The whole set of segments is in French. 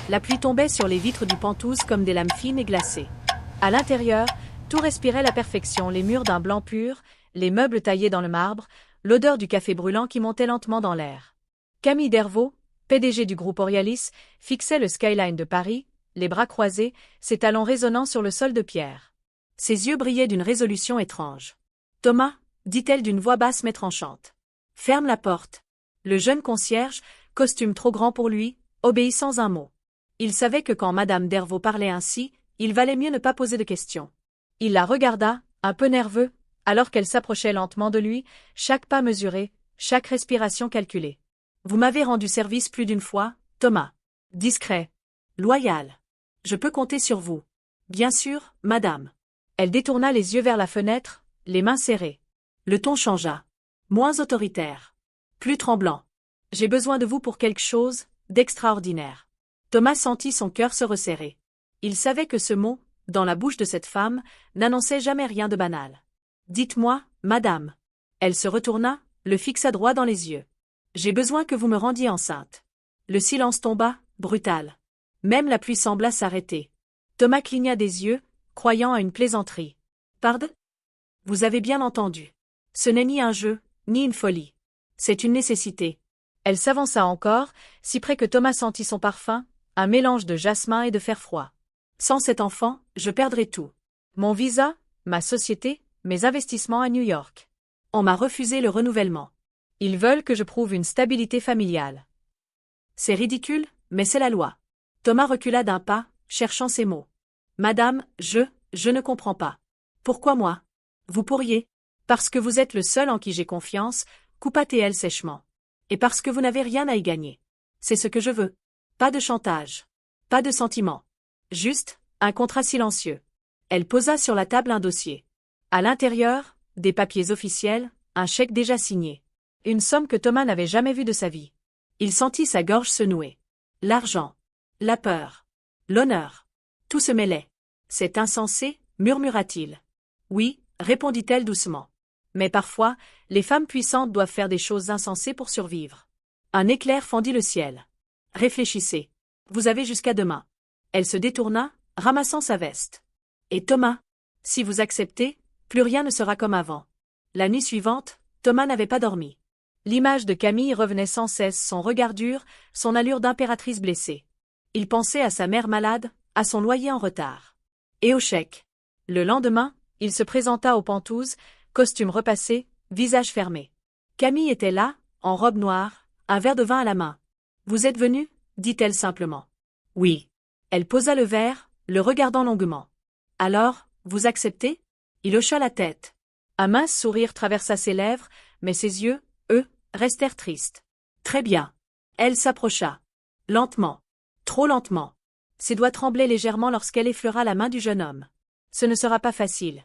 La pluie tombait sur les vitres du Penthouse comme des lames fines et glacées. À l'intérieur, tout respirait la perfection, les murs d'un blanc pur, les meubles taillés dans le marbre, l'odeur du café brûlant qui montait lentement dans l'air. Camille Dervaux, PDG du groupe Orialis, fixait le skyline de Paris, les bras croisés, ses talons résonnant sur le sol de pierre. Ses yeux brillaient d'une résolution étrange. « Thomas » dit-elle d'une voix basse mais tranchante. « Ferme la porte. » Le jeune concierge, costume trop grand pour lui, obéit sans un mot. Il savait que quand Madame Dervaux parlait ainsi, il valait mieux ne pas poser de questions. Il la regarda, un peu nerveux, alors qu'elle s'approchait lentement de lui, chaque pas mesuré, chaque respiration calculée. « Vous m'avez rendu service plus d'une fois, Thomas. Discret. Loyal. Je peux compter sur vous. »« Bien sûr, madame. » Elle détourna les yeux vers la fenêtre, les mains serrées. Le ton changea. Moins autoritaire. Plus tremblant. « J'ai besoin de vous pour quelque chose d'extraordinaire. » Thomas sentit son cœur se resserrer. Il savait que ce mot, dans la bouche de cette femme, n'annonçait jamais rien de banal. « Dites-moi, madame. » Elle se retourna, le fixa droit dans les yeux. « J'ai besoin que vous me rendiez enceinte. » Le silence tomba, brutal. Même la pluie sembla s'arrêter. Thomas cligna des yeux, croyant à une plaisanterie. « Pardon ? Vous avez bien entendu. Ce n'est ni un jeu, ni une folie. C'est une nécessité. » Elle s'avança encore, si près que Thomas sentit son parfum, un mélange de jasmin et de fer froid. « Sans cet enfant, je perdrai tout. Mon visa, ma société, mes investissements à New York. On m'a refusé le renouvellement. Ils veulent que je prouve une stabilité familiale. C'est ridicule, mais c'est la loi. » Thomas recula d'un pas, cherchant ses mots. « Madame, je ne comprends pas. Pourquoi moi ? Vous pourriez. Parce que vous êtes le seul en qui j'ai confiance, coupa-t-elle sèchement. Et parce que vous n'avez rien à y gagner. C'est ce que je veux. Pas de chantage. Pas de sentiment. Juste, un contrat silencieux. » Elle posa sur la table un dossier. À l'intérieur, des papiers officiels, un chèque déjà signé. Une somme que Thomas n'avait jamais vue de sa vie. Il sentit sa gorge se nouer. L'argent. La peur. L'honneur. Tout se mêlait. « C'est insensé, murmura-t-il. »« Oui, répondit-elle doucement. Mais parfois, les femmes puissantes doivent faire des choses insensées pour survivre. » Un éclair fendit le ciel. « Réfléchissez. Vous avez jusqu'à demain. » Elle se détourna, ramassant sa veste. « Et Thomas ? Si vous acceptez, plus rien ne sera comme avant. » La nuit suivante, Thomas n'avait pas dormi. L'image de Camille revenait sans cesse, son regard dur, son allure d'impératrice blessée. Il pensait à sa mère malade, à son loyer en retard. Et au chèque. Le lendemain, il se présenta au Penthouse, costume repassé, visage fermé. Camille était là, en robe noire, un verre de vin à la main. « Vous êtes venu ?» dit-elle simplement. « Oui. » Elle posa le verre, le regardant longuement. « Alors, vous acceptez ?» Il hocha la tête. Un mince sourire traversa ses lèvres, mais ses yeux, eux, restèrent tristes. « Très bien. » Elle s'approcha. Lentement. Trop lentement. Ses doigts tremblaient légèrement lorsqu'elle effleura la main du jeune homme. « Ce ne sera pas facile.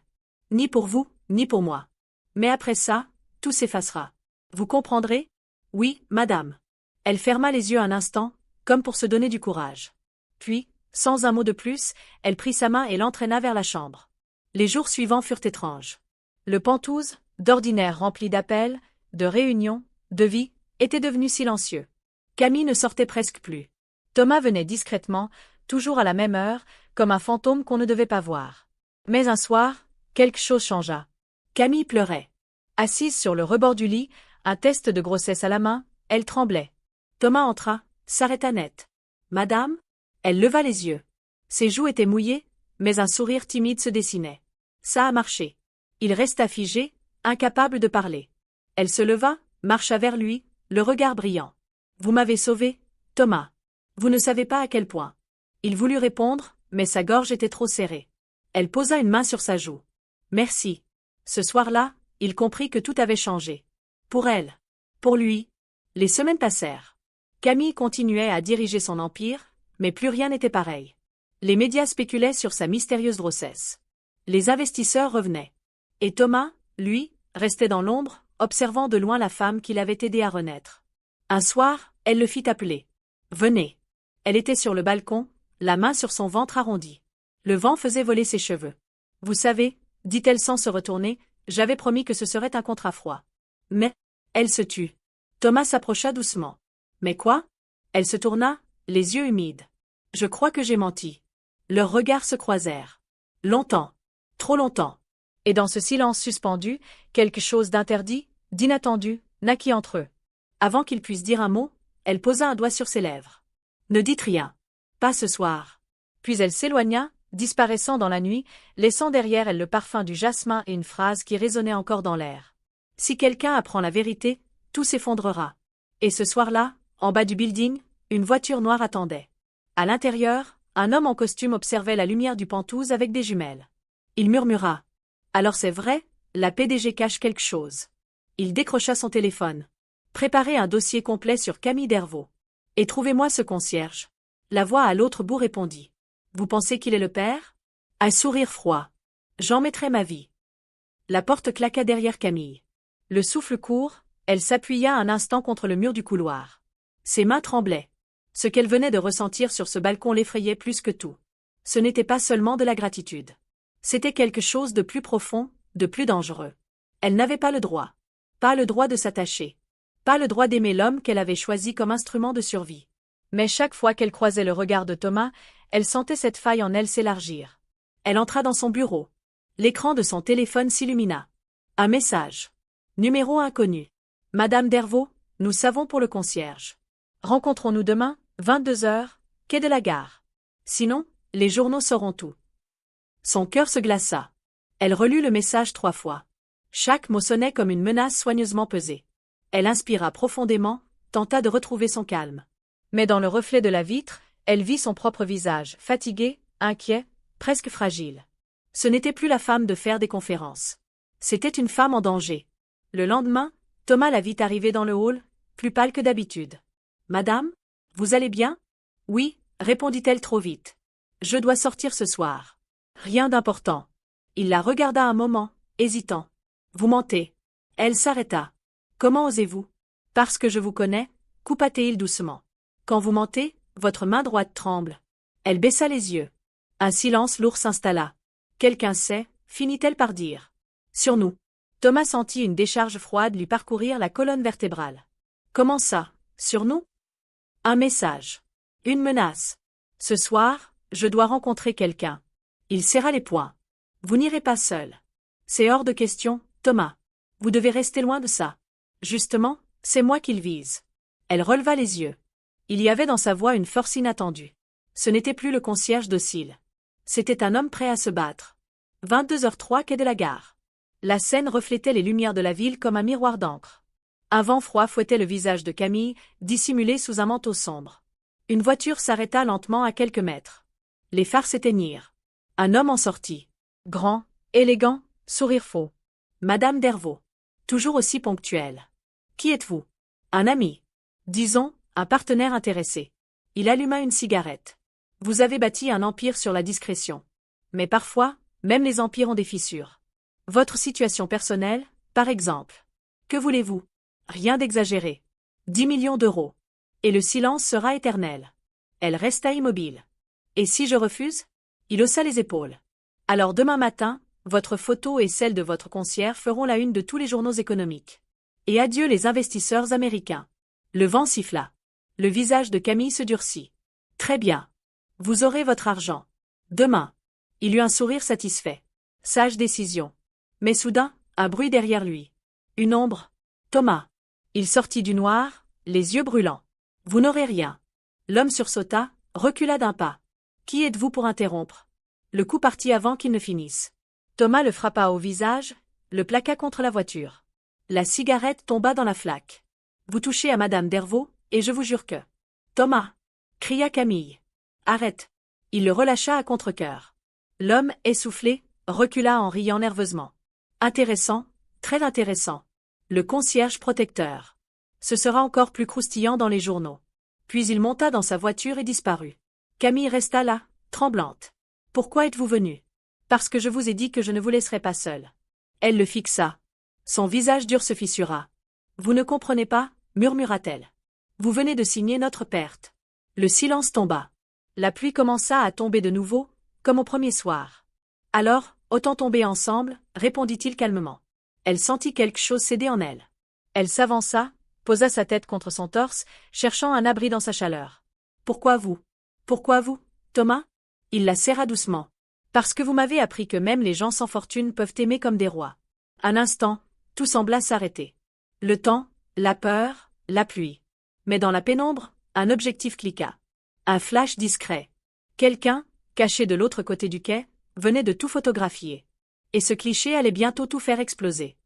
Ni pour vous, ni pour moi. Mais après ça, tout s'effacera. Vous comprendrez ? » « Oui, madame. » Elle ferma les yeux un instant, comme pour se donner du courage. Puis, sans un mot de plus, elle prit sa main et l'entraîna vers la chambre. Les jours suivants furent étranges. Le Penthouse, d'ordinaire rempli d'appels, de réunions, de vie, était devenu silencieux. Camille ne sortait presque plus. Thomas venait discrètement, toujours à la même heure, comme un fantôme qu'on ne devait pas voir. Mais un soir, quelque chose changea. Camille pleurait. Assise sur le rebord du lit, un test de grossesse à la main, elle tremblait. Thomas entra, s'arrêta net. « Madame ?» Elle leva les yeux. Ses joues étaient mouillées, mais un sourire timide se dessinait. Ça a marché. Il resta figé, incapable de parler. Elle se leva, marcha vers lui, le regard brillant. « Vous m'avez sauvé, Thomas. Vous ne savez pas à quel point. » Il voulut répondre, mais sa gorge était trop serrée. Elle posa une main sur sa joue. « Merci. » Ce soir-là, il comprit que tout avait changé. Pour elle. Pour lui. Les semaines passèrent. Camille continuait à diriger son empire, mais plus rien n'était pareil. Les médias spéculaient sur sa mystérieuse grossesse. Les investisseurs revenaient. Et Thomas, lui, restait dans l'ombre, observant de loin la femme qui l'avait aidé à renaître. Un soir, elle le fit appeler. « Venez. » Elle était sur le balcon, la main sur son ventre arrondi. Le vent faisait voler ses cheveux. « Vous savez, » dit-elle sans se retourner, « j'avais promis que ce serait un contrat froid. » Mais, elle se tut. Thomas s'approcha doucement. « Mais quoi ?» Elle se tourna, les yeux humides. « Je crois que j'ai menti. Leurs regards se croisèrent. Longtemps. Trop longtemps. Et dans ce silence suspendu, quelque chose d'interdit, d'inattendu, naquit entre eux. Avant qu'il puisse dire un mot, elle posa un doigt sur ses lèvres. Ne dites rien. Pas ce soir. Puis elle s'éloigna, disparaissant dans la nuit, laissant derrière elle le parfum du jasmin et une phrase qui résonnait encore dans l'air. Si quelqu'un apprend la vérité, tout s'effondrera. Et ce soir-là, en bas du building, une voiture noire attendait. À l'intérieur, un homme en costume observait la lumière du Penthouse avec des jumelles. Il murmura. Alors c'est vrai, la PDG cache quelque chose. Il décrocha son téléphone. Préparez un dossier complet sur Camille Dervaux. Et trouvez-moi ce concierge. La voix à l'autre bout répondit. Vous pensez qu'il est le père? Un sourire froid. J'en mettrai ma vie. La porte claqua derrière Camille. Le souffle court, elle s'appuya un instant contre le mur du couloir. Ses mains tremblaient. Ce qu'elle venait de ressentir sur ce balcon l'effrayait plus que tout. Ce n'était pas seulement de la gratitude. C'était quelque chose de plus profond, de plus dangereux. Elle n'avait pas le droit. Pas le droit de s'attacher. Pas le droit d'aimer l'homme qu'elle avait choisi comme instrument de survie. Mais chaque fois qu'elle croisait le regard de Thomas, elle sentait cette faille en elle s'élargir. Elle entra dans son bureau. L'écran de son téléphone s'illumina. Un message. Numéro inconnu. Madame Dervaux, nous savons pour le concierge. Rencontrons-nous demain, 22 heures, quai de la gare. Sinon, les journaux sauront tout. Son cœur se glaça. Elle relut le message 3 fois. Chaque mot sonnait comme une menace soigneusement pesée. Elle inspira profondément, tenta de retrouver son calme. Mais dans le reflet de la vitre, elle vit son propre visage, fatigué, inquiet, presque fragile. Ce n'était plus la femme de faire des conférences. C'était une femme en danger. Le lendemain, Thomas la vit arriver dans le hall, plus pâle que d'habitude. « Madame, vous allez bien ?»« Oui, » répondit-elle trop vite. « Je dois sortir ce soir. »« Rien d'important. » Il la regarda un moment, hésitant. « Vous mentez. » Elle s'arrêta. « Comment osez-vous ?»« Parce que je vous connais, » coupa-t-il doucement. « Quand vous mentez, votre main droite tremble. » Elle baissa les yeux. Un silence lourd s'installa. « Quelqu'un sait » finit-elle par dire. « Sur nous. » Thomas sentit une décharge froide lui parcourir la colonne vertébrale. Comment ça, sur nous? Un message. Une menace. Ce soir, je dois rencontrer quelqu'un. Il serra les poings. Vous n'irez pas seul. C'est hors de question, Thomas. Vous devez rester loin de ça. Justement, c'est moi qu'il vise. Elle releva les yeux. Il y avait dans sa voix une force inattendue. Ce n'était plus le concierge docile. C'était un homme prêt à se battre. 22h03 quai de la gare. La scène reflétait les lumières de la ville comme un miroir d'encre. Un vent froid fouettait le visage de Camille, dissimulé sous un manteau sombre. Une voiture s'arrêta lentement à quelques mètres. Les phares s'éteignirent. Un homme en sortit. Grand, élégant, sourire faux. Madame Dervaux. Toujours aussi ponctuelle. Qui êtes-vous? Un ami. Disons, un partenaire intéressé. Il alluma une cigarette. Vous avez bâti un empire sur la discrétion. Mais parfois, même les empires ont des fissures. Votre situation personnelle, par exemple. Que voulez-vous? Rien d'exagéré. 10 millions d'euros. Et le silence sera éternel. Elle resta immobile. Et si je refuse? Il haussa les épaules. Alors demain matin, votre photo et celle de votre concierge feront la une de tous les journaux économiques. Et adieu les investisseurs américains. Le vent siffla. Le visage de Camille se durcit. Très bien. Vous aurez votre argent. Demain. Il eut un sourire satisfait. Sage décision. Mais soudain, un bruit derrière lui. Une ombre. Thomas. Il sortit du noir, les yeux brûlants. Vous n'aurez rien. L'homme sursauta, recula d'un pas. Qui êtes-vous pour interrompre? Le coup partit avant qu'il ne finisse. Thomas le frappa au visage, le plaqua contre la voiture. La cigarette tomba dans la flaque. Vous touchez à Madame Dervaux, et je vous jure que... Thomas! Cria Camille. Arrête! Il le relâcha à contre-cœur. L'homme, essoufflé, recula en riant nerveusement. Intéressant, très intéressant. Le concierge protecteur. Ce sera encore plus croustillant dans les journaux. Puis il monta dans sa voiture et disparut. Camille resta là, tremblante. Pourquoi êtes-vous venue? Parce que je vous ai dit que je ne vous laisserai pas seule. Elle le fixa. Son visage dur se fissura. Vous ne comprenez pas, murmura-t-elle. Vous venez de signer notre perte. Le silence tomba. La pluie commença à tomber de nouveau, comme au premier soir. Alors, autant tomber ensemble, répondit-il calmement. Elle sentit quelque chose céder en elle. Elle s'avança, posa sa tête contre son torse, cherchant un abri dans sa chaleur. Pourquoi vous? Pourquoi vous, Thomas? Il la serra doucement. Parce que vous m'avez appris que même les gens sans fortune peuvent aimer comme des rois. Un instant, tout sembla s'arrêter. Le temps, la peur, la pluie. Mais dans la pénombre, un objectif cliqua. Un flash discret. Quelqu'un, caché de l'autre côté du quai, venait de tout photographier. Et ce cliché allait bientôt tout faire exploser.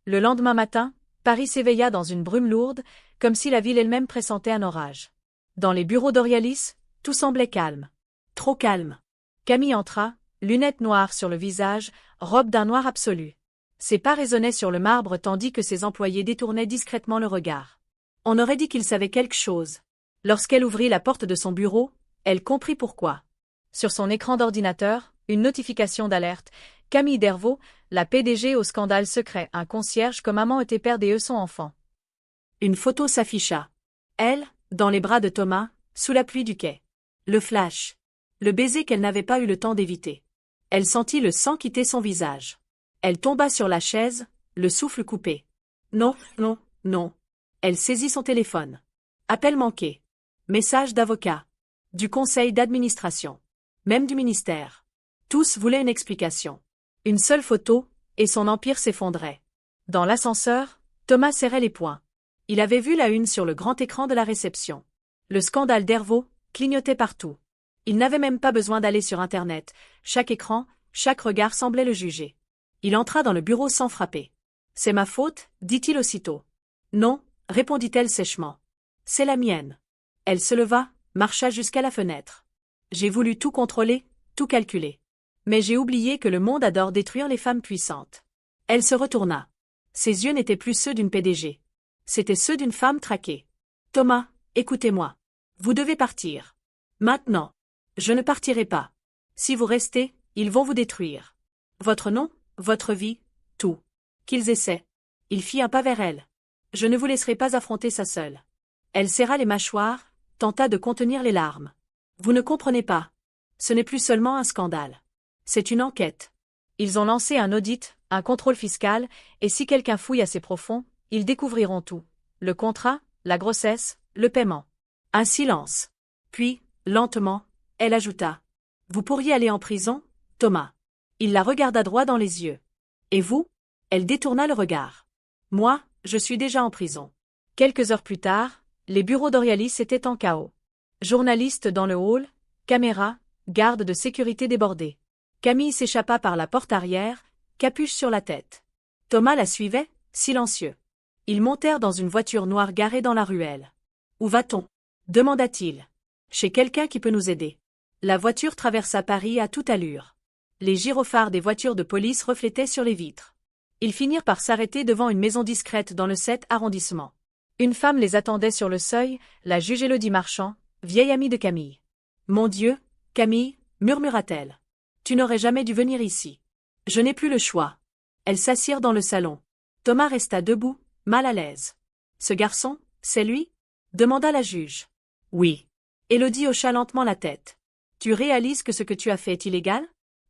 Le lendemain matin, Paris s'éveilla dans une brume lourde, comme si la ville elle-même pressentait un orage. Dans les bureaux d'Orialis, tout semblait calme. Trop calme. Camille entra, lunettes noires sur le visage, robe d'un noir absolu. Ses pas résonnaient sur le marbre tandis que ses employés détournaient discrètement le regard. On aurait dit qu'il savait quelque chose. Lorsqu'elle ouvrit la porte de son bureau, elle comprit pourquoi. Sur son écran d'ordinateur, une notification d'alerte. Camille Dervaux, la PDG au scandale secret, un concierge comme amant était père et son enfant. Une photo s'afficha. Elle, dans les bras de Thomas, sous la pluie du quai. Le flash. Le baiser qu'elle n'avait pas eu le temps d'éviter. Elle sentit le sang quitter son visage. Elle tomba sur la chaise, le souffle coupé. Non, non, non. Elle saisit son téléphone. Appel manqué. Message d'avocat. Du conseil d'administration. Même du ministère. Tous voulaient une explication. Une seule photo, et son empire s'effondrait. Dans l'ascenseur, Thomas serrait les poings. Il avait vu la une sur le grand écran de la réception. Le scandale Dervaux clignotait partout. Il n'avait même pas besoin d'aller sur Internet. Chaque écran, chaque regard semblait le juger. Il entra dans le bureau sans frapper. « C'est ma faute » dit-il aussitôt. « Non » répondit-elle sèchement. « C'est la mienne. » Elle se leva, marcha jusqu'à la fenêtre. « J'ai voulu tout contrôler, tout calculer. Mais j'ai oublié que le monde adore détruire les femmes puissantes. » Elle se retourna. Ses yeux n'étaient plus ceux d'une PDG. C'étaient ceux d'une femme traquée. « Thomas, écoutez-moi. Vous devez partir. Maintenant. Je ne partirai pas. Si vous restez, ils vont vous détruire. Votre nom, votre vie, tout. Qu'ils essaient. » Il fit un pas vers elle. « Je ne vous laisserai pas affronter ça seule. » Elle serra les mâchoires, tenta de contenir les larmes. « Vous ne comprenez pas. Ce n'est plus seulement un scandale. C'est une enquête. Ils ont lancé un audit, un contrôle fiscal, et si quelqu'un fouille assez profond, ils découvriront tout. Le contrat, la grossesse, le paiement. » Un silence. Puis, lentement, elle ajouta. « Vous pourriez aller en prison, Thomas. » Il la regarda droit dans les yeux. « Et vous ?» Elle détourna le regard. « Moi, je suis déjà en prison. » Quelques heures plus tard, les bureaux d'Orialis étaient en chaos. Journalistes dans le hall, caméras, gardes de sécurité débordés. Camille s'échappa par la porte arrière, capuche sur la tête. Thomas la suivait, silencieux. Ils montèrent dans une voiture noire garée dans la ruelle. « Où va-t-on » demanda-t-il. « Chez quelqu'un qui peut nous aider. » La voiture traversa Paris à toute allure. Les gyrophares des voitures de police reflétaient sur les vitres. Ils finirent par s'arrêter devant une maison discrète dans le 7e arrondissement. Une femme les attendait sur le seuil, la juge Élodie Marchand, vieille amie de Camille. « Mon Dieu, Camille, » murmura-t-elle. « Tu n'aurais jamais dû venir ici. » « Je n'ai plus le choix. » Elles s'assirent dans le salon. Thomas resta debout, mal à l'aise. « Ce garçon, c'est lui » demanda la juge. « Oui. » Élodie hocha lentement la tête. « Tu réalises que ce que tu as fait est illégal ?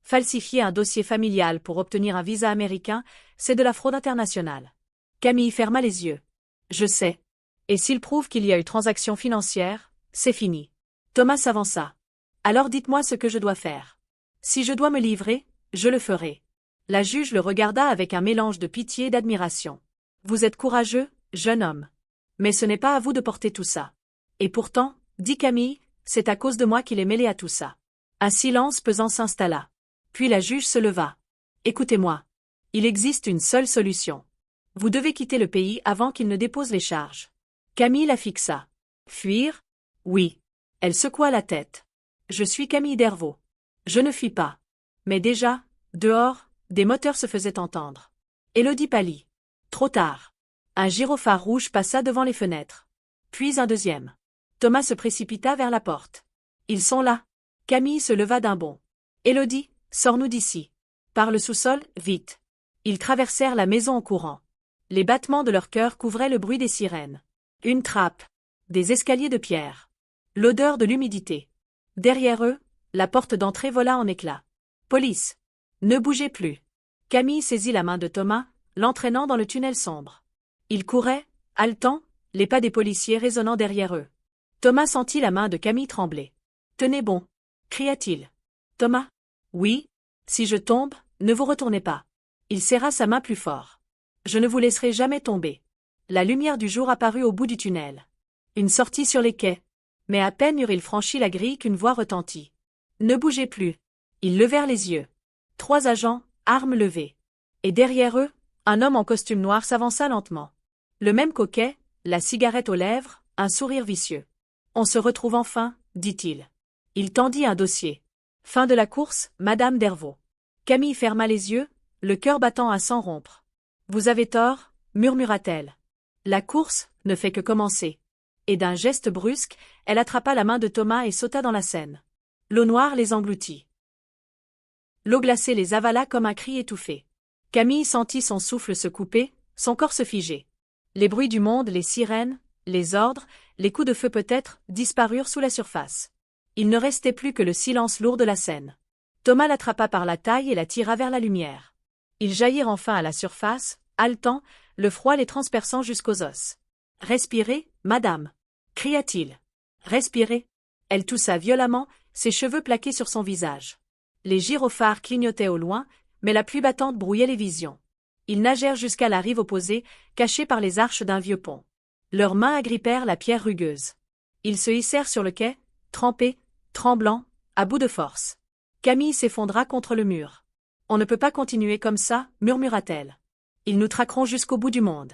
Falsifier un dossier familial pour obtenir un visa américain, c'est de la fraude internationale. » Camille ferma les yeux. « Je sais. Et s'il prouve qu'il y a eu transaction financière, c'est fini. » Thomas s'avança. « Alors dites-moi ce que je dois faire. Si je dois me livrer, je le ferai. » La juge le regarda avec un mélange de pitié et d'admiration. « Vous êtes courageux, jeune homme. Mais ce n'est pas à vous de porter tout ça. Et pourtant, dit Camille, c'est à cause de moi qu'il est mêlé à tout ça. » Un silence pesant s'installa. Puis la juge se leva. « Écoutez-moi. Il existe une seule solution. Vous devez quitter le pays avant qu'il ne dépose les charges. » Camille la fixa. « Fuir ? Oui. » Elle secoua la tête. « Je suis Camille Dervaux. Je ne fuis pas. » Mais déjà, dehors, des moteurs se faisaient entendre. Élodie pâlit. Trop tard. Un gyrophare rouge passa devant les fenêtres. Puis un deuxième. Thomas se précipita vers la porte. « Ils sont là. » Camille se leva d'un bond. « Élodie, sors-nous d'ici. Par le sous-sol, vite. » Ils traversèrent la maison en courant. Les battements de leur cœur couvraient le bruit des sirènes. Une trappe. Des escaliers de pierre. L'odeur de l'humidité. Derrière eux, la porte d'entrée vola en éclats. « Police. Ne bougez plus. » Camille saisit la main de Thomas, l'entraînant dans le tunnel sombre. Ils couraient, haletants, les pas des policiers résonnant derrière eux. Thomas sentit la main de Camille trembler. Tenez bon, cria-t-il. Thomas? Oui. Si je tombe, ne vous retournez pas. Il serra sa main plus fort. Je ne vous laisserai jamais tomber. La lumière du jour apparut au bout du tunnel. Une sortie sur les quais. Mais à peine eurent-ils franchi la grille qu'une voix retentit. Ne bougez plus. Ils levèrent les yeux. 3 agents, armes levées. Et derrière eux, un homme en costume noir s'avança lentement. Le même coquet, la cigarette aux lèvres, un sourire vicieux. On se retrouve enfin, dit-il. Il tendit un dossier. Fin de la course, Madame Dervaux. Camille ferma les yeux, le cœur battant à s'en rompre. Vous avez tort, murmura-t-elle. La course ne fait que commencer. Et d'un geste brusque, elle attrapa la main de Thomas et sauta dans la Seine. L'eau noire les engloutit. L'eau glacée les avala comme un cri étouffé. Camille sentit son souffle se couper, son corps se figer. Les bruits du monde, les sirènes, les ordres, les coups de feu peut-être, disparurent sous la surface. Il ne restait plus que le silence lourd de la Seine. Thomas l'attrapa par la taille et la tira vers la lumière. Ils jaillirent enfin à la surface, haletants, le froid les transperçant jusqu'aux os. « Respirez, madame !» cria-t-il. « Respirez !» Elle toussa violemment, ses cheveux plaqués sur son visage. Les gyrophares clignotaient au loin, mais la pluie battante brouillait les visions. Ils nagèrent jusqu'à la rive opposée, cachés par les arches d'un vieux pont. Leurs mains agrippèrent la pierre rugueuse. Ils se hissèrent sur le quai, trempés, tremblants, à bout de force. Camille s'effondra contre le mur. « On ne peut pas continuer comme ça, murmura-t-elle. Ils nous traqueront jusqu'au bout du monde. »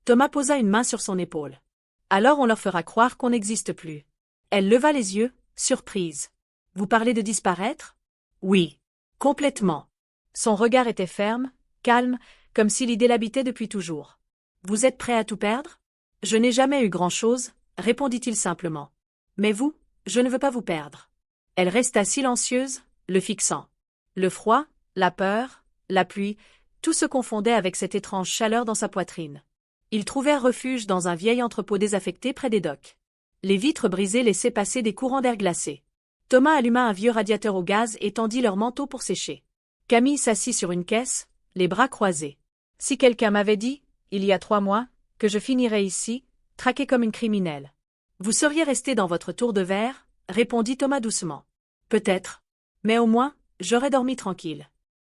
Thomas posa une main sur son épaule. « Alors on leur fera croire qu'on n'existe plus. » Elle leva les yeux, surprise. « Vous parlez de disparaître ? » ?»« Oui. Complètement. » Son regard était ferme, calme, comme si l'idée l'habitait depuis toujours. « Vous êtes prêt à tout perdre ? » ?»« Je n'ai jamais eu grand-chose, » répondit-il simplement. « Mais vous, je ne veux pas vous perdre. » Elle resta silencieuse, le fixant. Le froid, la peur, la pluie, tout se confondait avec cette étrange chaleur dans sa poitrine. Ils trouvèrent refuge dans un vieil entrepôt désaffecté près des docks. Les vitres brisées laissaient passer des courants d'air glacé. Thomas alluma un vieux radiateur au gaz et tendit leur manteau pour sécher. Camille s'assit sur une caisse, les bras croisés. « Si quelqu'un m'avait dit, il y a 3 mois, que je finirais ici, traquée comme une criminelle. Vous seriez resté dans votre tour de verre, » répondit Thomas doucement. « Peut-être. Mais au moins, j'aurais dormi tranquille. »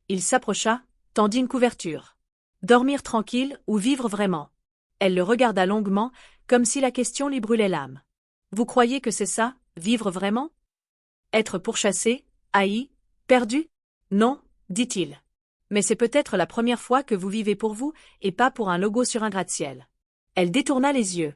Il s'approcha, tendit une couverture. Dormir tranquille ou vivre vraiment? Elle le regarda longuement, comme si la question lui brûlait l'âme. Vous croyez que c'est ça, vivre vraiment? Être pourchassé, haï, perdu? Non, dit-il. Mais c'est peut-être la première fois que vous vivez pour vous et pas pour un logo sur un gratte-ciel. Elle détourna les yeux.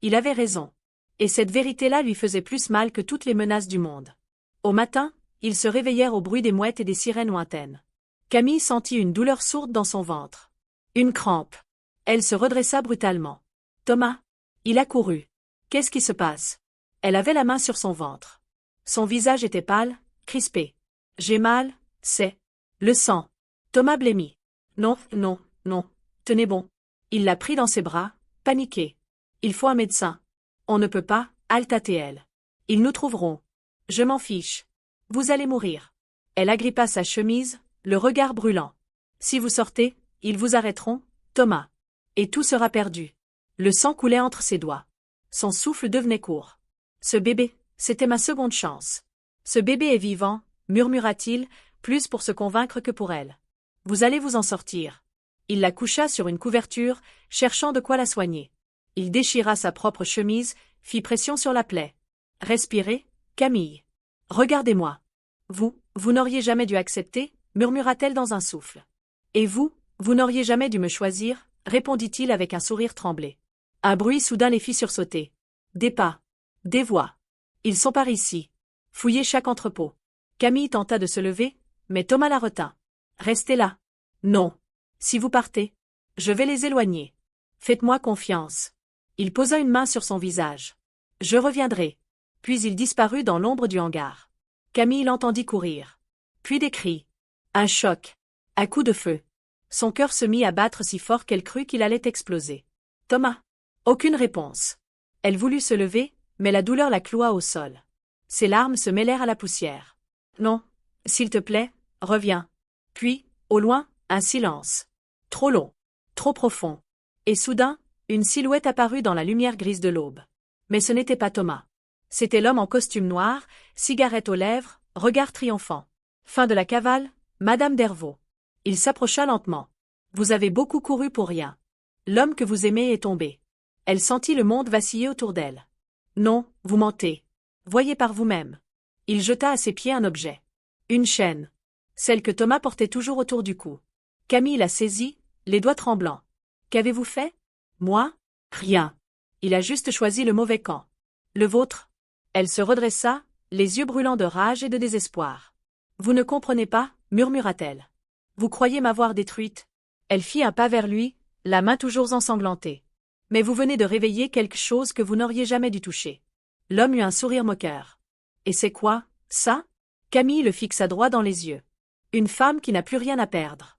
Il avait raison. Et cette vérité-là lui faisait plus mal que toutes les menaces du monde. Au matin, ils se réveillèrent au bruit des mouettes et des sirènes lointaines. Camille sentit une douleur sourde dans son ventre. Une crampe. Elle se redressa brutalement. Thomas. Il accourut. Qu'est-ce qui se passe? Elle avait la main sur son ventre. Son visage était pâle, crispé. J'ai mal, c'est le sang. Thomas blêmit. Non, non, non. Tenez bon. Il la prit dans ses bras, paniqué. Il faut un médecin. On ne peut pas, halta-t-elle. Ils nous trouveront. Je m'en fiche. Vous allez mourir. Elle agrippa sa chemise, le regard brûlant. Si vous sortez, ils vous arrêteront, Thomas. Et tout sera perdu. Le sang coulait entre ses doigts. Son souffle devenait court. Ce bébé, c'était ma seconde chance. Ce bébé est vivant, murmura-t-il, plus pour se convaincre que pour elle. Vous allez vous en sortir. Il la coucha sur une couverture, cherchant de quoi la soigner. Il déchira sa propre chemise, fit pression sur la plaie. Respirez, Camille. Regardez-moi. Vous n'auriez jamais dû accepter, murmura-t-elle dans un souffle. Et vous n'auriez jamais dû me choisir, répondit-il avec un sourire tremblé. Un bruit soudain les fit sursauter. Des pas. Des voix. Ils sont par ici. Fouillez chaque entrepôt. Camille tenta de se lever, mais Thomas la retint. Restez là. Non. Si vous partez, je vais les éloigner. Faites-moi confiance. Il posa une main sur son visage. Je reviendrai. Puis il disparut dans l'ombre du hangar. Camille l'entendit courir. Puis des cris. Un choc. Un coup de feu. Son cœur se mit à battre si fort qu'elle crut qu'il allait exploser. Thomas. Aucune réponse. Elle voulut se lever, mais la douleur la cloua au sol. Ses larmes se mêlèrent à la poussière. Non. S'il te plaît, reviens. Puis, au loin, un silence. Trop long. Trop profond. Et soudain, une silhouette apparut dans la lumière grise de l'aube. Mais ce n'était pas Thomas. C'était l'homme en costume noir, cigarette aux lèvres, regard triomphant. Fin de la cavale, Madame Dervaux. Il s'approcha lentement. Vous avez beaucoup couru pour rien. L'homme que vous aimez est tombé. Elle sentit le monde vaciller autour d'elle. Non, vous mentez. Voyez par vous-même. Il jeta à ses pieds un objet. Une chaîne. Celle que Thomas portait toujours autour du cou. Camille la saisit, les doigts tremblants. Qu'avez-vous fait? Moi? Rien. Il a juste choisi le mauvais camp. Le vôtre? Elle se redressa, les yeux brûlants de rage et de désespoir. Vous ne comprenez pas, murmura-t-elle. Vous croyez m'avoir détruite? Elle fit un pas vers lui, la main toujours ensanglantée. Mais vous venez de réveiller quelque chose que vous n'auriez jamais dû toucher. L'homme eut un sourire moqueur. Et c'est quoi, ça? Camille le fixa droit dans les yeux. Une femme qui n'a plus rien à perdre.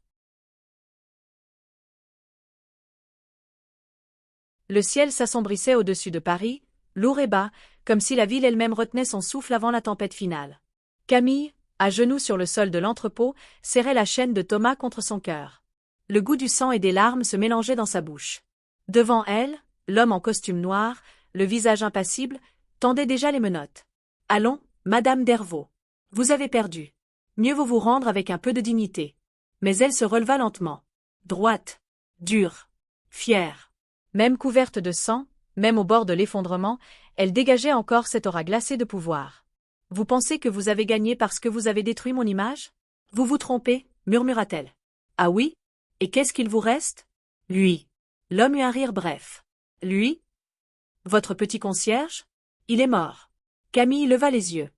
Le ciel s'assombrissait au-dessus de Paris, lourd et bas, comme si la ville elle-même retenait son souffle avant la tempête finale. Camille, à genoux sur le sol de l'entrepôt, serrait la chaîne de Thomas contre son cœur. Le goût du sang et des larmes se mélangeait dans sa bouche. Devant elle, l'homme en costume noir, le visage impassible, tendait déjà les menottes. « Allons, Madame Dervaux. Vous avez perdu. Mieux vaut vous rendre avec un peu de dignité. » Mais elle se releva lentement. Droite, dure, fière. Même couverte de sang, même au bord de l'effondrement, elle dégageait encore cette aura glacée de pouvoir. « Vous pensez que vous avez gagné parce que vous avez détruit mon image? Vous vous trompez, murmura-t-elle. « Ah oui? Et qu'est-ce qu'il vous reste? » Lui. L'homme eut un rire bref. Lui? Votre petit concierge? Il est mort. Camille leva les yeux.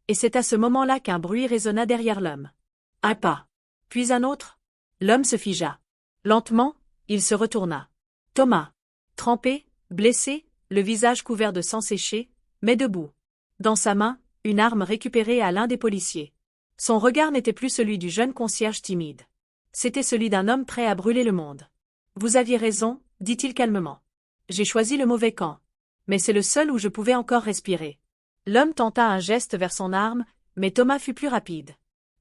Et c'est à ce moment-là qu'un bruit résonna derrière l'homme. Un pas. Puis un autre. L'homme se figea. Lentement, il se retourna. Thomas. Trempé, blessé, le visage couvert de sang séché, mais debout. Dans sa main, une arme récupérée à l'un des policiers. Son regard n'était plus celui du jeune concierge timide. C'était celui d'un homme prêt à brûler le monde. Vous aviez raison, dit-il calmement. J'ai choisi le mauvais camp. Mais c'est le seul où je pouvais encore respirer. L'homme tenta un geste vers son arme, mais Thomas fut plus rapide.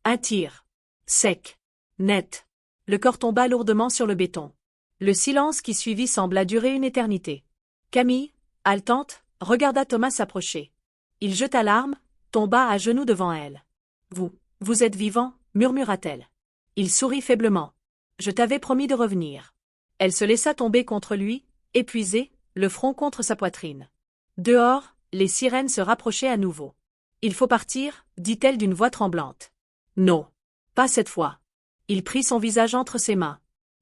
Un tir. Sec. Net. Le corps tomba lourdement sur le béton. Le silence qui suivit sembla durer une éternité. Camille, haletante, regarda Thomas s'approcher. Il jeta l'arme, tomba à genoux devant elle. Vous êtes vivant, murmura-t-elle. Il sourit faiblement. Je t'avais promis de revenir. Elle se laissa tomber contre lui, épuisée, le front contre sa poitrine. Dehors, les sirènes se rapprochaient à nouveau. Il faut partir, dit-elle d'une voix tremblante. Non. Pas cette fois. Il prit son visage entre ses mains.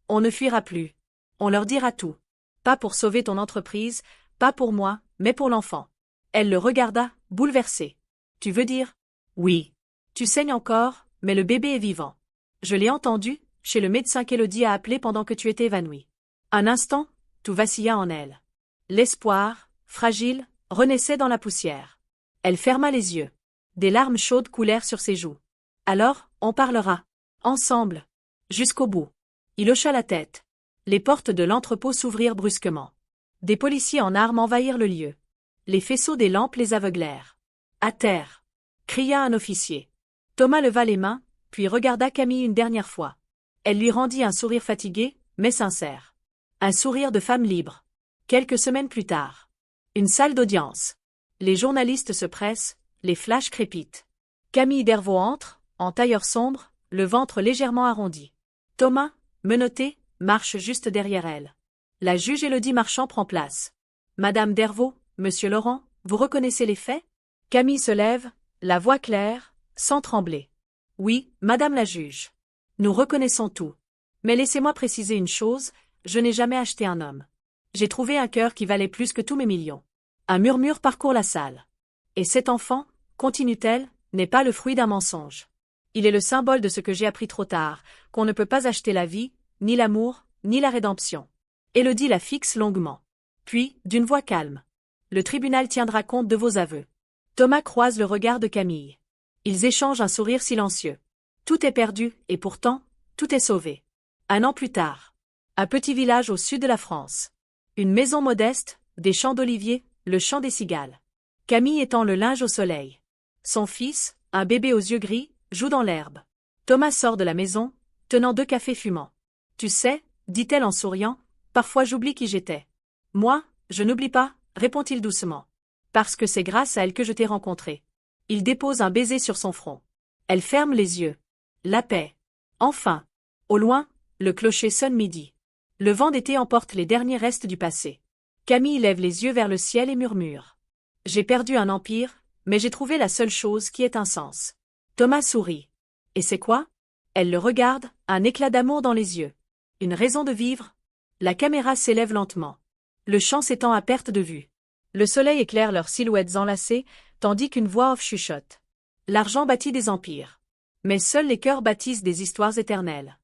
On ne fuira plus. On leur dira tout. Pas pour sauver ton entreprise, pas pour moi, mais pour l'enfant. Elle le regarda, bouleversée. Tu veux dire? Oui. Tu saignes encore, mais le bébé est vivant. Je l'ai entendu, chez le médecin qu'Élodie a appelé pendant que tu étais évanouie. Un instant, tout vacilla en elle. L'espoir, fragile, renaissait dans la poussière. Elle ferma les yeux. Des larmes chaudes coulèrent sur ses joues. Alors, on parlera. Ensemble. Jusqu'au bout. Il hocha la tête. Les portes de l'entrepôt s'ouvrirent brusquement. Des policiers en armes envahirent le lieu. Les faisceaux des lampes les aveuglèrent. À terre. Cria un officier. Thomas leva les mains, puis regarda Camille une dernière fois. Elle lui rendit un sourire fatigué, mais sincère. Un sourire de femme libre. Quelques semaines plus tard. Une salle d'audience. Les journalistes se pressent, les flashs crépitent. Camille Dervaux entre, en tailleur sombre, le ventre légèrement arrondi. Thomas, menotté, marche juste derrière elle. La juge Élodie Marchand prend place. Madame Dervaux, Monsieur Laurent, vous reconnaissez les faits? Camille se lève, la voix claire, sans trembler. Oui, Madame la juge. Nous reconnaissons tout. Mais laissez-moi préciser une chose, je n'ai jamais acheté un homme. J'ai trouvé un cœur qui valait plus que tous mes millions. Un murmure parcourt la salle. Et cet enfant, continue-t-elle, n'est pas le fruit d'un mensonge. Il est le symbole de ce que j'ai appris trop tard, qu'on ne peut pas acheter la vie, ni l'amour, ni la rédemption. Élodie la fixe longuement. Puis, d'une voix calme. Le tribunal tiendra compte de vos aveux. Thomas croise le regard de Camille. Ils échangent un sourire silencieux. Tout est perdu, et pourtant, tout est sauvé. Un an plus tard. Un petit village au sud de la France. Une maison modeste, des champs d'oliviers, le chant des cigales. Camille étend le linge au soleil. Son fils, un bébé aux yeux gris, joue dans l'herbe. Thomas sort de la maison, tenant 2 cafés fumants. Tu sais, dit-elle en souriant, parfois j'oublie qui j'étais. Moi, je n'oublie pas, répond-il doucement. Parce que c'est grâce à elle que je t'ai rencontré. Il dépose un baiser sur son front. Elle ferme les yeux. La paix. Enfin. Au loin, le clocher sonne midi. Le vent d'été emporte les derniers restes du passé. Camille lève les yeux vers le ciel et murmure. J'ai perdu un empire, mais j'ai trouvé la seule chose qui ait un sens. Thomas sourit. Et c'est quoi? Elle le regarde, un éclat d'amour dans les yeux. Une raison de vivre? La caméra s'élève lentement. Le champ s'étend à perte de vue. Le soleil éclaire leurs silhouettes enlacées, tandis qu'une voix off chuchote. L'argent bâtit des empires. Mais seuls les cœurs bâtissent des histoires éternelles.